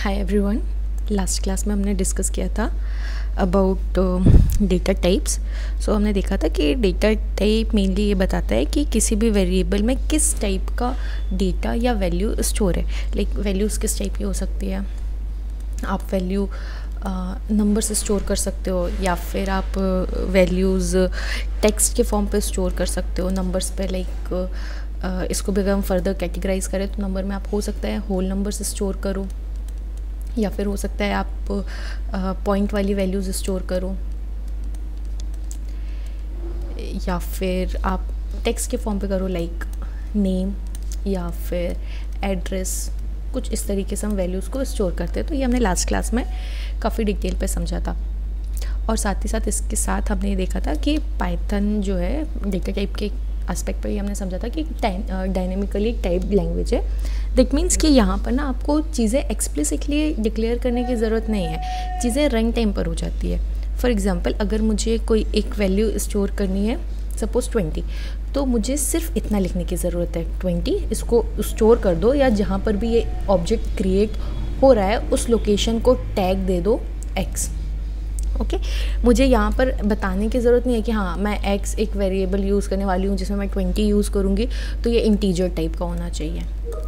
Hi everyone. Last class में हमने discuss किया था अबाउट डेटा टाइप्स। सो हमने देखा था कि डेटा टाइप मेनली ये बताता है कि किसी भी वेरिएबल में किस टाइप का डेटा या वैल्यू स्टोर है। लाइक वैल्यूज़ किस टाइप की हो सकती है। आप वैल्यू नंबर से स्टोर कर सकते हो या फिर आप वैल्यूज़ टेक्स्ट के फॉर्म पे स्टोर कर सकते हो नंबर्स पे। लाइक इसको भी अगर हम फर्दर कैटेगराइज करें तो नंबर में आप हो सकता है होल नंबर से स्टोर करो, या फिर हो सकता है आप पॉइंट वाली वैल्यूज़ स्टोर करो, या फिर आप टेक्स्ट के फॉर्म पे करो लाइक नेम या फिर एड्रेस। कुछ इस तरीके से हम वैल्यूज़ को स्टोर करते हैं। तो ये हमने लास्ट क्लास में काफ़ी डिटेल पे समझा था। और साथ ही साथ इसके साथ हमने ये देखा था कि पाइथन जो है डेटा टाइप के एस्पेक्ट पर ही हमने समझा था कि डायनेमिकली टाइप्ड लैंग्वेज है। दैट मीन्स कि यहाँ पर ना आपको चीज़ें एक्सप्लिसिटली डिक्लेयर करने की ज़रूरत नहीं है, चीज़ें रन टाइम पर हो जाती है। फॉर एग्ज़ाम्पल अगर मुझे कोई एक वैल्यू स्टोर करनी है, सपोज़ 20, तो मुझे सिर्फ इतना लिखने की ज़रूरत है 20, इसको स्टोर कर दो, या जहाँ पर भी ये ऑब्जेक्ट क्रिएट हो रहा है उस लोकेशन को टैग दे दो x। ओके मुझे यहाँ पर बताने की ज़रूरत नहीं है कि हाँ मैं x एक वेरिएबल यूज़ करने वाली हूँ जिसमें मैं 20 यूज़ करूँगी तो ये इंटीजर टाइप का होना चाहिए।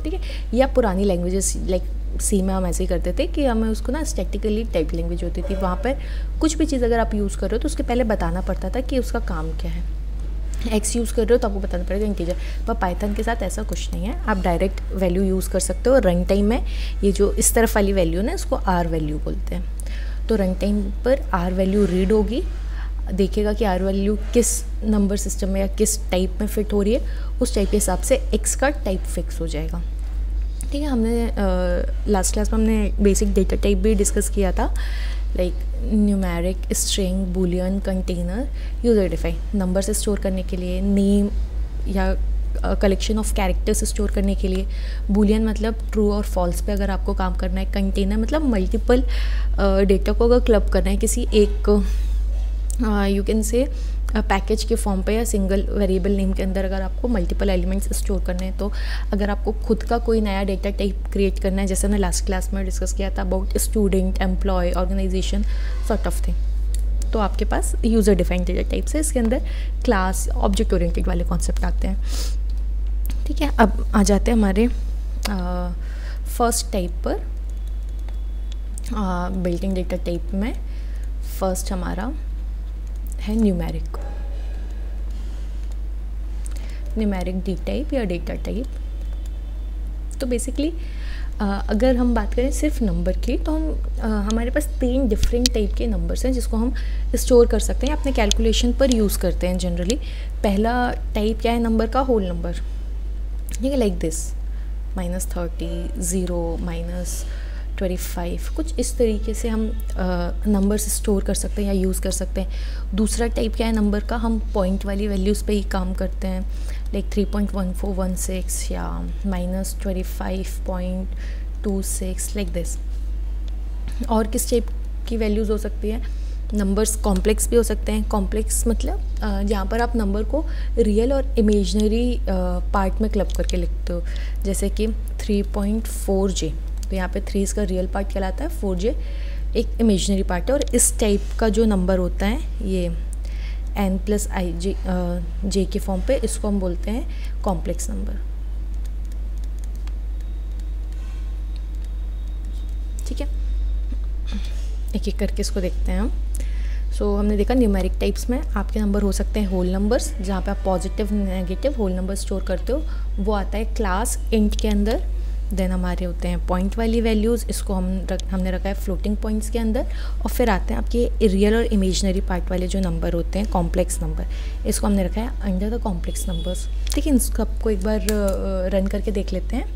ठीक है, या पुरानी लैंग्वेजेस लाइक सी में हम ऐसे ही करते थे कि हमें उसको ना स्टैटिकली टाइप लैंग्वेज होती थी, वहाँ पर कुछ भी चीज़ अगर आप यूज़ कर रहे हो तो उसके पहले बताना पड़ता था कि उसका काम क्या है। एक्स यूज़ कर रहे हो तो आपको बताना पड़ेगा इंटीजर। पर पाइथन के साथ ऐसा कुछ नहीं है, आप डायरेक्ट वैल्यू यूज़ कर सकते हो। रन टाइम में ये जो इस तरफ वाली वैल्यू ना इसको आर वैल्यू बोलते हैं। तो रन टाइम पर आर वैल्यू रीड होगी, देखेगा कि आर वैल्यू किस नंबर सिस्टम में या किस टाइप में फिट हो रही है, उस टाइप के हिसाब से एक्स का टाइप फिक्स हो जाएगा। ठीक है, हमने लास्ट क्लास में हमने बेसिक डेटा टाइप भी डिस्कस किया था, like numeric, string, Boolean, container, user define. Number से स्टोर करने के लिए, नेम या कलेक्शन ऑफ कैरेक्टर्स स्टोर करने के लिए। बूलियन मतलब ट्रू और फॉल्स पे अगर आपको काम करना है। कंटेनर मतलब मल्टीपल डेटा को अगर क्लब करना है किसी एक यू कैन से पैकेज के फॉर्म पे या सिंगल वेरिएबल नेम के अंदर अगर आपको मल्टीपल एलिमेंट्स स्टोर करने हैं। तो अगर आपको खुद का कोई नया डेटा टाइप क्रिएट करना है, जैसे हमने लास्ट क्लास में डिस्कस किया था about student, employ, organization sort of thing, तो आपके पास यूज़र डिफाइंड डेटा टाइप्स है। इसके अंदर क्लास, ऑब्जेक्ट ओरिएंटेड वाले कॉन्सेप्ट आते हैं। ठीक है, अब आ जाते हैं हमारे फर्स्ट टाइप पर। बिल्ट इन डेटा टाइप में फर्स्ट हमारा है न्यूमेरिक डी टाइप या डेटा टाइप। तो बेसिकली अगर हम बात करें सिर्फ नंबर की, तो हमारे पास 3 डिफरेंट टाइप के नंबर्स हैं जिसको हम स्टोर कर सकते हैं, अपने कैलकुलेशन पर यूज़ करते हैं जनरली। पहला टाइप क्या है नंबर का? Whole number. ठीक है, लाइक दिस -30, 0, -25, कुछ इस तरीके से हम नंबर्स स्टोर कर सकते हैं या यूज़ कर सकते हैं। दूसरा टाइप क्या है नंबर का? हम पॉइंट वाली वैल्यूज़ पे ही काम करते हैं, लाइक 3.1416 या -25.26 लाइक दिस। और किस टाइप की वैल्यूज़ हो सकती है? नंबर्स कॉम्प्लेक्स भी हो सकते हैं। कॉम्प्लेक्स मतलब जहाँ पर आप नंबर को रियल और इमेजनरी पार्ट में क्लब करके लिखते हो, जैसे कि 3.4J, तो यहाँ पे 3 इसका रियल पार्ट कहलाता है, 4J एक इमेजनरी पार्ट है। और इस टाइप का जो नंबर होता है ये n+i के फॉर्म पे, इसको हम बोलते हैं कॉम्प्लेक्स नंबर। ठीक है, एक एक करके इसको देखते हैं हम। सो हमने देखा न्यूमेरिक टाइप्स में आपके नंबर हो सकते हैं होल नंबर्स, जहाँ पे आप positive, negative, whole number store करते हो, वो आता है क्लास इंट के अंदर। देन हमारे होते हैं पॉइंट वाली वैल्यूज़, इसको हमने रखा है फ्लोटिंग पॉइंट्स के अंदर। और फिर आते हैं आपके रियल और इमेजनरी पार्ट वाले जो नंबर होते हैं, कॉम्प्लेक्स नंबर, इसको हमने रखा है अंडर द कॉम्प्लेक्स नंबर्स। ठीक है, इसको आपको एक बार रन करके देख लेते हैं।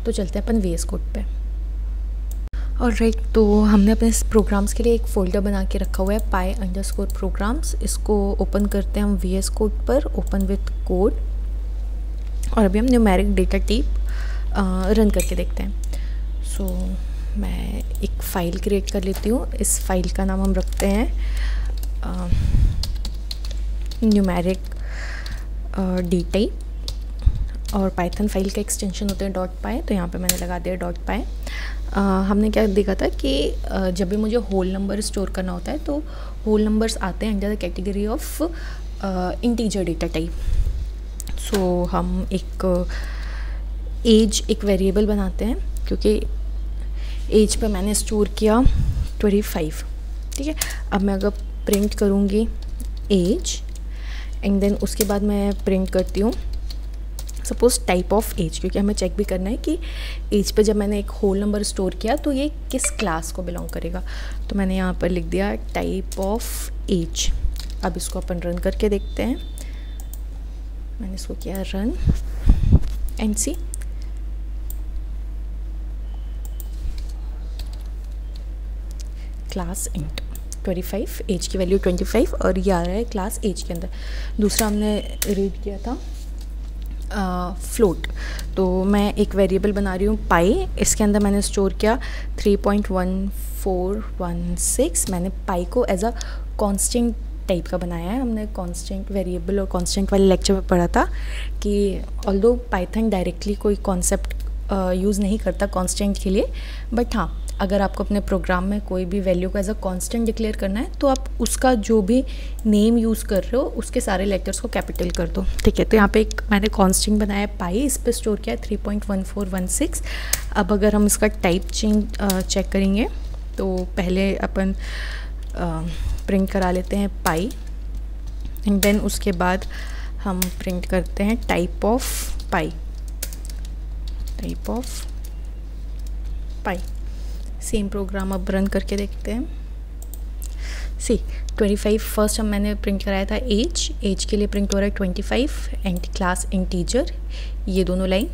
तो चलते हैं अपन VS कोड पे। और राइट, तो हमने अपने प्रोग्राम्स के लिए एक फ़ोल्डर बना के रखा हुआ है py_programs। इसको ओपन करते हैं हम VS कोड पर, ओपन विथ कोड। और अभी हम न्यूमेरिक डेटा टाइप रन करके देखते हैं। सो मैं एक फ़ाइल क्रिएट कर लेती हूँ। इस फाइल का नाम हम रखते हैं न्यूमेरिक डी टाइप। और पाइथन फाइल का एक्सटेंशन होता है .py, तो यहाँ पे मैंने लगा दिया .py। हमने क्या देखा था कि जब भी मुझे होल नंबर स्टोर करना होता है तो होल नंबर्स आते हैं under the category of integer data type. So हम एक एज एक वेरिएबल बनाते हैं, क्योंकि एज पे मैंने स्टोर किया 25, ठीक है। अब मैं अगर प्रिंट करूँगी एज एंड देन उसके बाद मैं प्रिंट करती हूँ सपोज़ टाइप ऑफ एज, क्योंकि हमें चेक भी करना है कि एज पे जब मैंने एक होल नंबर स्टोर किया तो ये किस क्लास को बिलोंग करेगा। तो मैंने यहाँ पर लिख दिया टाइप ऑफ एज। अब इसको अपन रन करके देखते हैं। मैंने इसको किया run and see, class int 25, age की वैल्यू 25 और ये आ रहा है क्लास एज के अंदर। दूसरा हमने रीड किया था फ्लोट। तो मैं एक वेरिएबल बना रही हूँ पाई, इसके अंदर मैंने स्टोर किया 3.1416। मैंने पाई को एज अ कांस्टेंट टाइप का बनाया है। हमने कांस्टेंट वेरिएबल और कांस्टेंट वाले लेक्चर में पढ़ा था कि ऑल्दो पाइथन डायरेक्टली कोई कॉन्सेप्ट यूज़ नहीं करता कांस्टेंट के लिए, बट हाँ अगर आपको अपने प्रोग्राम में कोई भी वैल्यू को एज अ कांस्टेंट डिक्लेयर करना है तो आप उसका जो भी नेम यूज़ कर रहे हो उसके सारे लेटर्स को कैपिटल कर दो, ठीक है। तो यहाँ पे एक मैंने कांस्टेंट बनाया पाई, इस पे स्टोर किया 3.1416। अब अगर हम इसका टाइप चेक करेंगे तो पहले अपन प्रिंट करा लेते हैं पाई एंड देन उसके बाद हम प्रिंट करते हैं type of pi, type of pi. Same programme अब रन करके देखते हैं। सी 25 फर्स्ट मैंने प्रिंट कराया था एज के लिए प्रिंट हो रहा है 25 एंड क्लास इंटीजर, ये दोनों लाइन।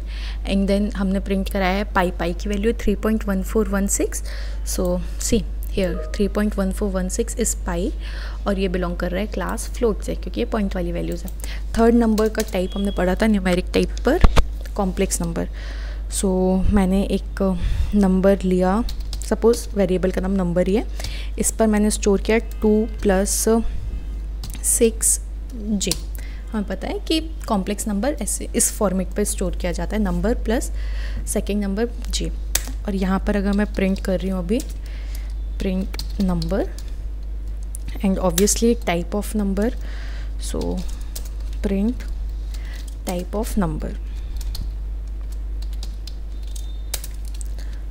एंड देन हमने प्रिंट कराया है पाई की value 3.1416। So see here 3.1416 is पाई और ये बिलोंग कर रहा है क्लास फ्लोट से, क्योंकि ये पॉइंट वाली वैल्यूज़ है। थर्ड नंबर का टाइप हमने पढ़ा था न्यूमेरिक टाइप पर कॉम्प्लेक्स नंबर। सो मैंने एक नंबर लिया, सपोज़ वेरिएबल का नाम नंबर ही है, इस पर मैंने स्टोर किया 2 + 6j। हमें पता है कि कॉम्प्लेक्स नंबर ऐसे इस फॉर्मेट पे स्टोर किया जाता है, number plus second number j। और यहाँ पर अगर मैं प्रिंट कर रही हूँ अभी print number and obviously type of number, so print type of number.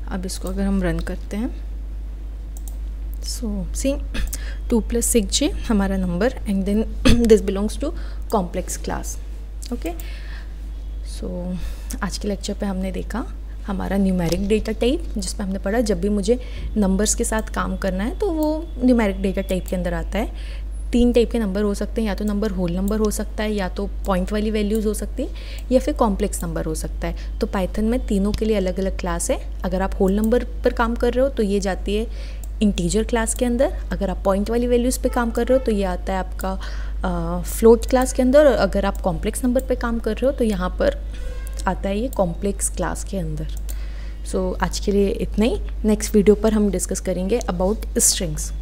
अब इसको अगर हम रन करते हैं सो सी 2 + 6j हमारा number and then this belongs to complex class, okay. So आज के लेक्चर पे हमने देखा हमारा न्यूमेरिक डेटा टाइप, जिसमें हमने पढ़ा जब भी मुझे नंबर्स के साथ काम करना है तो वो न्यूमेरिक डेटा टाइप के अंदर आता है। 3 टाइप के नंबर हो सकते हैं, या तो नंबर होल नंबर हो सकता है, या तो पॉइंट वाली वैल्यूज़ हो सकती है, या फिर कॉम्प्लेक्स नंबर हो सकता है। तो पाइथन में तीनों के लिए अलग अलग क्लास है। अगर आप होल नंबर पर काम कर रहे हो तो ये जाती है इंटीजर क्लास के अंदर, अगर आप पॉइंट वाली वैल्यूज़ पे काम कर रहे हो तो ये आता है आपका फ्लोट क्लास के अंदर, और अगर आप कॉम्प्लेक्स नंबर पे काम कर रहे हो तो यहाँ पर आता है ये कॉम्प्लेक्स क्लास के अंदर। सो आज के लिए इतना ही। नेक्स्ट वीडियो पर हम डिस्कस करेंगे अबाउट स्ट्रिंग्स।